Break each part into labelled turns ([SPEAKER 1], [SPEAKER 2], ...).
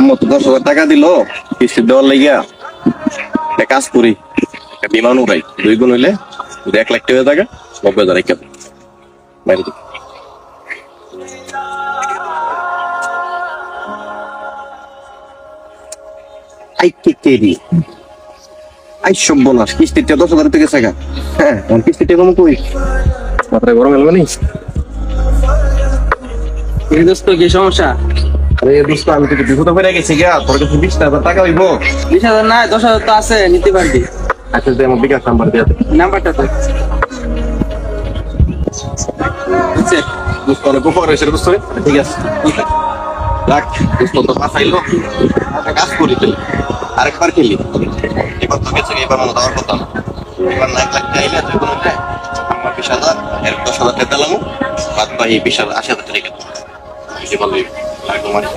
[SPEAKER 1] আমার তো 10,000 টাকা দিল কিস্তি দেওয়ার লাগিয়া। একটা কাজ করি, একটা বিমান উড়াই, 2 গুণ হইলে 1 লাখ টাকা টাকা 90,000 টাকা বাইরে দিই। আই কেকেরি আই সব্যনাশ, কিস্তিটা 10,000 থেকে টাকা। হ্যাঁ কিস্তিটা কম কই মাথায় গরম এলো নি।
[SPEAKER 2] এই দোস্ত কি সমস্যা?
[SPEAKER 1] আরে দোস্ত আমি তো বিপদে পড়ে গেছি গা, তোর কাছে 20,000 টাকা হইব?
[SPEAKER 2] 20,000 না 10,000 তো আছে, নিতে পারবি।
[SPEAKER 1] আচ্ছা তুই আমার বিকাশ নাম্বার দিয়ে দে।
[SPEAKER 2] নাম্বারটা তো আচ্ছা
[SPEAKER 1] দোস্ত অনেক উপকার হয়েছে রে দোস্ত। ঠিক আছে রাখ দোস্ত, তো পাঠাইলো একটা কাজ করি তাহলে আরেকবার খেলি। এবার তো গেছে, এবার মনে দেওয়ার কথা না। এবার না 1 লাখ চাইলে তুই কোনো দেয় আমার 20,000 এর 10,000 টাকা দিলাম, বাদ বাকি 20,000 80,000 টাকা বুঝতে পারলি লাগলো মানে।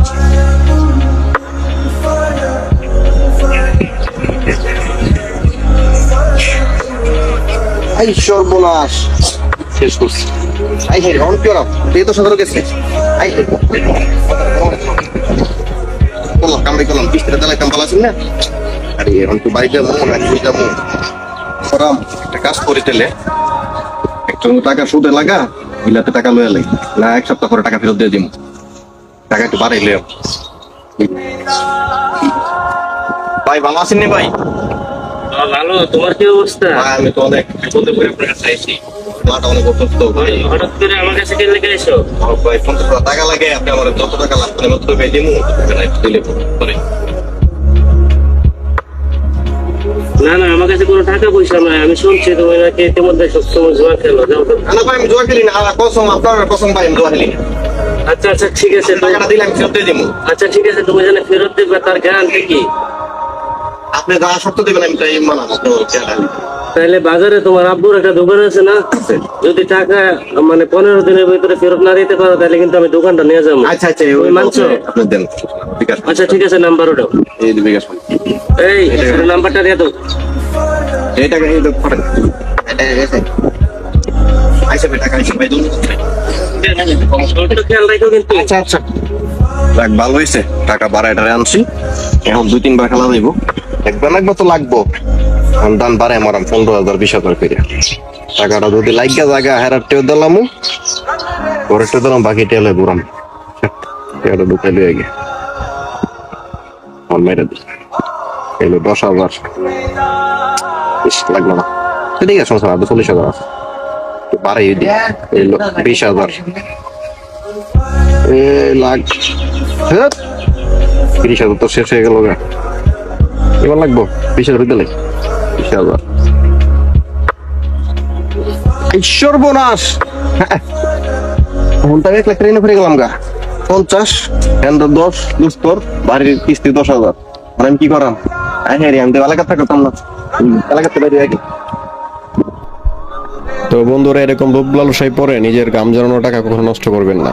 [SPEAKER 1] আই সর্বনাশ, শেষ করছি। আই হে অন কি ওরাম তুই তো সদর গেছে। আই বললাম কামড়ে গেলাম, কিস্তিটা দিলে কাম পালাছিস না। আরে এখন তো বাড়িতে যাবো না, তুই যাবো ওরাম একটা কাজ করে দিলে একটু টাকা সুদে লাগা, বিলাতে টাকা লয়ে লাগে না, 1 সপ্তাহ পরে টাকা ফেরত দিয়ে দিব। টাকা একটু বাড়াইলে ভাই ভালো আছেন নি ভাই?
[SPEAKER 2] ভালো, তোমার কি অবস্থা?
[SPEAKER 1] ভাই আমি তো অনেক বিপদে পড়ে আপনার কাছে আইছি, মাটা অনেক অসুস্থ ভাই।
[SPEAKER 2] হঠাৎ করে আমার কাছে কেন লেগে এসো?
[SPEAKER 1] ভাই 50,000 টাকা লাগে, আপনি আমার যত টাকা লাগবে আমি তত পেয়ে দিমু, দিলে পরে।
[SPEAKER 2] না না, আমার কাছে কোনো টাকা পয়সা নাই। আমি শুনছি তুমি নাকি ইতিমধ্যে সবসময় জুয়া খেলো, যাও তো।
[SPEAKER 1] না ভাই আমি জোয়া খেলি না, আল্লাহ কসম, আপনার কসম ভাই আমি জোয়া খেলি না।
[SPEAKER 2] আচ্ছা আচ্ছা ঠিক আছে,
[SPEAKER 1] টাকাটা দিলে আমি ফেরত দিয়ে দিমু।
[SPEAKER 2] আচ্ছা ঠিক আছে, তুমি জানে ফেরত দেবে তার গ্যারান্টি কি?
[SPEAKER 1] আপনি যা শর্ত দেবেন আমি তাই মানাবো।
[SPEAKER 2] তাহলে বাজারে তোমার আব্বুর একটা দোকান আছে না, যদি টাকা মানে 15 দিনের ভিতরে ফেরত না দিতে পারো তাহলে কিন্তু আমি দোকানটা নিয়ে যাবো।
[SPEAKER 1] আচ্ছা আচ্ছা
[SPEAKER 2] তুমি মানছো?
[SPEAKER 1] আপনি দেন বিকাশ।
[SPEAKER 2] আচ্ছা ঠিক আছে, নাম্বার ওটাও।
[SPEAKER 1] এই যে বিকাশ
[SPEAKER 2] এই নাম্বারটা দিয়ে দাও।
[SPEAKER 1] এই টাকা এই তো পড়েন। আইসা টাকা আইসা ভাই দুন।
[SPEAKER 2] একটু খেয়াল রাখো কিন্তু।
[SPEAKER 1] আচ্ছা আচ্ছা যাক ভালো হয়েছে, টাকা বাড়াইটা আনছি, এখন 2-3 বার খেলা যাইব, একবার না একবার তো লাগবো। দান বাড়াই মারাম 15,000 20,000 করে। টাকাটা যদি লাগিয়া জায়গা হেরার টেও দিলাম, পরের টেও দিলাম, বাকি টেলে বুড়াম টাকাটা ঢুকাই লয়ে গে মেরে দিই। এলো 10,000, বেশ লাগলো না, ঠিক আছে সমস্যা না, 40,000 আছে, বাড়াই দিই। এলো 20,000, লাখ 30,000 তো শেষ হয়ে গেল গা। এবার লাগবো 20,000 দিলে 20,000। সর্বনাশ, এখন তো 1 লাখ ট্রেনে ফিরে গেলাম গা। 50 এন্ডার 10 দুস্তর বাড়ির কিস্তি 10,000, মানে আমি কি করাম? আমি তো এলাকাতে থাকতাম না, এলাকাতে বাইরে আগে।
[SPEAKER 3] তো বন্ধুরা, এরকম লোভ লালসায় পরে নিজের গাম জড়ানো টাকা কখনো নষ্ট করবেন না।